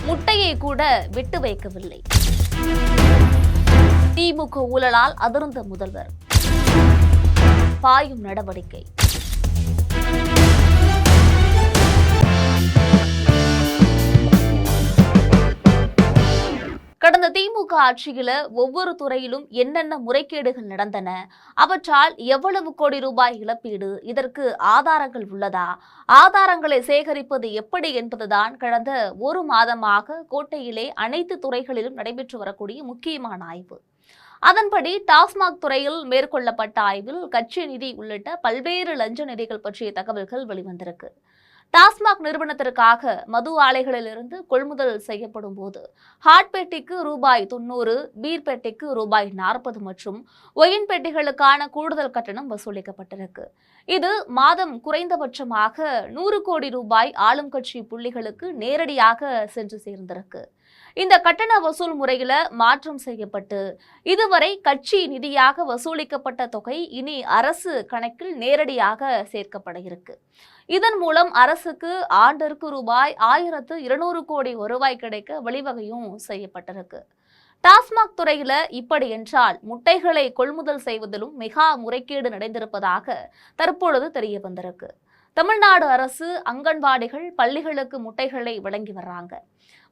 முட்டையை கூட விட்டு வைக்கவில்லை. திமுக ஊழலால் அதிர்ந்த முதல்வர், பாயும் நடவடிக்கை. கடந்த திமுக ஆட்சியில ஒவ்வொரு துறையிலும் என்னென்ன முறைகேடுகள் நடந்தன, அவற்றால் எவ்வளவு கோடி ரூபாய் இழப்பீடு, இதற்கு ஆதாரங்கள் உள்ளதா, ஆதாரங்களை சேகரிப்பது எப்படி என்பதுதான் கடந்த ஒரு மாதமாக கோட்டையிலே அனைத்து துறைகளிலும் நடைபெற்று வரக்கூடிய முக்கியமான ஆய்வு. அதன்படி டாஸ்மாக் துறையில் மேற்கொள்ளப்பட்ட ஆய்வில் கட்சி நிதி உள்ளிட்ட பல்வேறு லஞ்ச நிதிகள் பற்றிய தகவல்கள் வெளிவந்திருக்கு. டாஸ்மாக் நிறுவனத்திற்காக மது ஆலைகளிலிருந்து கொள்முதல் செய்யப்படும் போது ஹாட் பெட்டிக்கு ரூபாய் 90, பீர் பெட்டிக்கு ரூபாய் 40 மற்றும் ஒயின் பெட்டிகளுக்கான கூடுதல் கட்டணம் வசூலிக்கப்பட்டிருக்கு. இது மாதம் குறைந்தபட்சமாக 100 கோடி ரூபாய் ஆளும் கட்சி புள்ளிகளுக்கு நேரடியாக சென்று சேர்ந்திருக்கு. இந்த கட்டண வசூல் முறையில மாற்றம் செய்யப்பட்டு இதுவரை கட்சி நிதியாக வசூலிக்கப்பட்ட தொகை இனி அரசு கணக்கில் நேரடியாக சேர்க்கப்பட இருக்கு. இதன் மூலம் அரசுக்கு ஆண்டிற்கு ரூபாய் 1200 கோடி வருவாய் கிடைக்க வழிவகையும் செய்யப்பட்டிருக்கு. டாஸ்மாக் துறையில இப்படி என்றால் முட்டைகளை கொள்முதல் செய்வதிலும் மிக முறைகேடு நடந்திருப்பதாக தற்பொழுது தெரிய வந்திருக்கு. தமிழ்நாடு அரசு அங்கன்வாடிகள், பள்ளிகளுக்கு முட்டைகளை வழங்கி வர்றாங்க.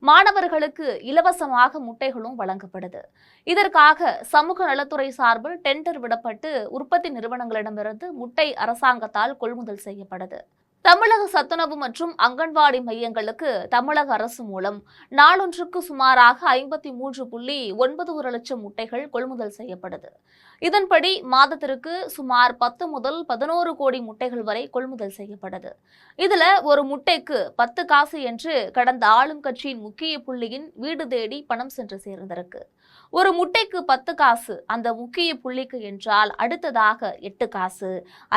மாணவர்களுக்கு இலவசமாக முட்டைகளும் வழங்கப்படுது. இதற்காக சமூக நலத்துறை சார்பில் டெண்டர் விடப்பட்டு உற்பத்தி நிறுவனங்களிடமிருந்து முட்டை அரசாங்கத்தால் கொள்முதல் செய்யப்படுது. தமிழக சத்துணவு மற்றும் அங்கன்வாடி மையங்களுக்கு தமிழக அரசு மூலம் நாளொன்றுக்கு சுமாராக 53.91 லட்சம் முட்டைகள் கொள்முதல் செய்யப்படுது. இதன்படி மாதத்திற்கு சுமார் 10 முதல் 11 கோடி முட்டைகள் வரை கொள்முதல் செய்யப்படுது. இதுல ஒரு முட்டைக்கு 10 காசு என்று கடந்த ஆளும் கட்சியின் முக்கிய புள்ளியின் வீடு தேடி பணம் சென்று சேர்ந்திருக்கு. ஒரு முட்டைக்கு 10 காசு அந்த முக்கிய புள்ளிக்கு என்றால் அடுத்ததாக 8 காசு,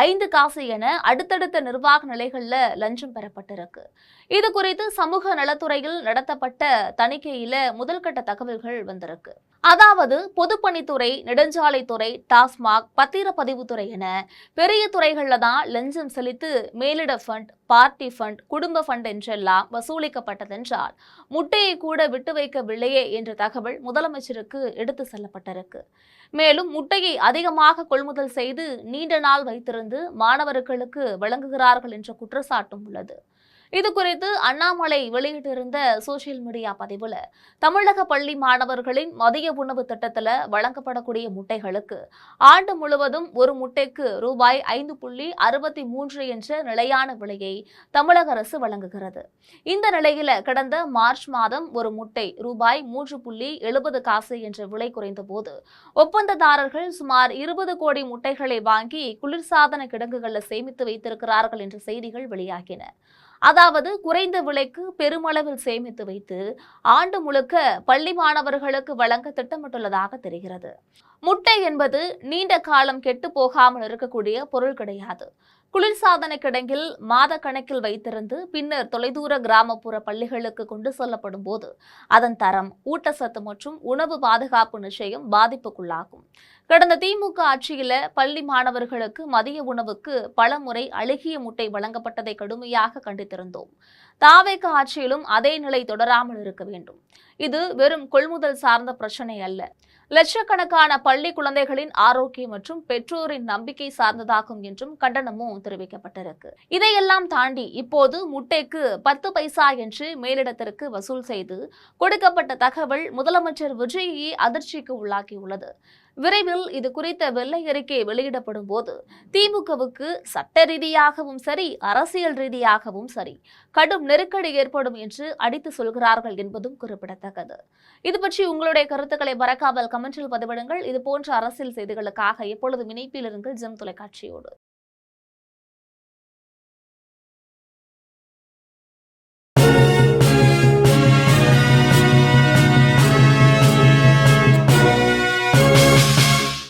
5 காசு என அடுத்தடுத்த நிர்வாக நிலைகள்ல லஞ்சம் பெறப்பட்டிருக்கு. இது குறித்து சமூக நலத்துறையில் நடத்தப்பட்ட தணிக்கையில முதல்கட்ட தகவல்கள் வந்திருக்கு. அதாவது பொதுப்பணித்துறை, நெடுஞ்சாலைத்துறை, டாஸ்மாக், பத்திரப்பதிவுத்துறை என பெரிய துறைகள்ல தான் லஞ்சம் செலுத்து மேலிட ஃபண்ட், பார்ட்டி ஃபண்ட், குடும்ப ஃபண்ட் என்றெல்லாம் வசூலிக்கப்பட்டதென்றால் முட்டையை கூட விட்டு வைக்கவில்லையே என்ற தகவல் முதலமைச்சருக்கு எடுத்து செல்லப்பட்டிருக்கு. மேலும் முட்டையை அதிகமாக கொள்முதல் செய்து நீண்ட நாள் வைத்திருந்து மாணவர்களுக்கு வழங்குகிறார்கள் என்ற குற்றச்சாட்டும் உள்ளது. இது குறித்து அண்ணாமலை வெளியிட்டிருந்த சோசியல் மீடியா பதிவுல தமிழக பள்ளி மாணவர்களின் மதிய உணவு திட்டத்தில் வழங்கப்படக்கூடிய முட்டைகளுக்கு ஆண்டு முழுவதும் ஒரு முட்டைக்கு ரூபாய் 5.63 என்ற நிலையான விலையை தமிழக அரசு வழங்குகிறது. இந்த நிலையில கடந்த மார்ச் மாதம் ஒரு முட்டை ரூபாய் 3.70 காசு என்ற விலை குறைந்த போது ஒப்பந்ததாரர்கள் சுமார் 20 கோடி முட்டைகளை வாங்கி குளிர்சாதன கிடங்குகளில் சேமித்து வைத்திருக்கிறார்கள் என்ற செய்திகள் வெளியாகின. அதாவது குறைந்த விலைக்கு பெருமளவில் சேமித்து வைத்து ஆண்டு முழுக்க பள்ளி மாணவர்களுக்கு வழங்க திட்டமிட்டுள்ளதாக தெரிகிறது. முட்டை என்பது நீண்ட காலம் கெட்டு போகாமல் இருக்கக்கூடிய பொருள் கிடையாது. குளிர்சாதன கிடங்கில் மாத கணக்கில் வைத்திருந்து பின்னர் தொலைதூர கிராமப்புற பள்ளிகளுக்கு கொண்டு செல்லப்படும் போது அதன் தரம், ஊட்டச்சத்து மற்றும் உணவு பாதுகாப்பு நிச்சயம் பாதிப்புக்குள்ளாகும். கடந்த திமுக ஆட்சியில பள்ளி மாணவர்களுக்கு மதிய உணவுக்கு பல முறை அழுகிய முட்டை வழங்கப்பட்டதை கடுமையாக கண்டித்திருந்தோம். தாவேக ஆட்சியிலும் அதே நிலை தொடராமல் இருக்க வேண்டும். இது வெறும் கொள்முதல் சார்ந்த பிரச்சனை அல்ல, லட்சக்கணக்கான பள்ளி குழந்தைகளின் ஆரோக்கியம் மற்றும் பெற்றோரின் நம்பிக்கை சார்ந்ததாகும் என்றும் கண்டனமும் தெரிவிக்கப்பட்டிருக்கு. இதையெல்லாம் தாண்டி இப்போது முட்டைக்கு 10 பைசா என்று மேலிடத்திற்கு வசூல் செய்து கொடுக்கப்பட்ட தகவல் முதலமைச்சர் விஜயை அதிர்ச்சிக்கு உள்ளாக்கியுள்ளது. விரைவில் இது குறித்த வெள்ளை அறிக்கை வெளியிடப்படும் போது திமுகவுக்கு சட்ட ரீதியாகவும் சரி, அரசியல் ரீதியாகவும் சரி கடும் நெருக்கடி ஏற்படும் என்று அடித்து சொல்கிறார்கள் என்பதும் குறிப்பிடத்தக்கது. இது பற்றி உங்களுடைய கருத்துக்களை மறக்காமல் கமெண்டில் பதிவிடுங்கள். இது போன்ற அரசியல் செய்திகளுக்காக எப்பொழுதும் இணைப்பில் இருங்கள் ஜெம் தொலைக்காட்சியோடு.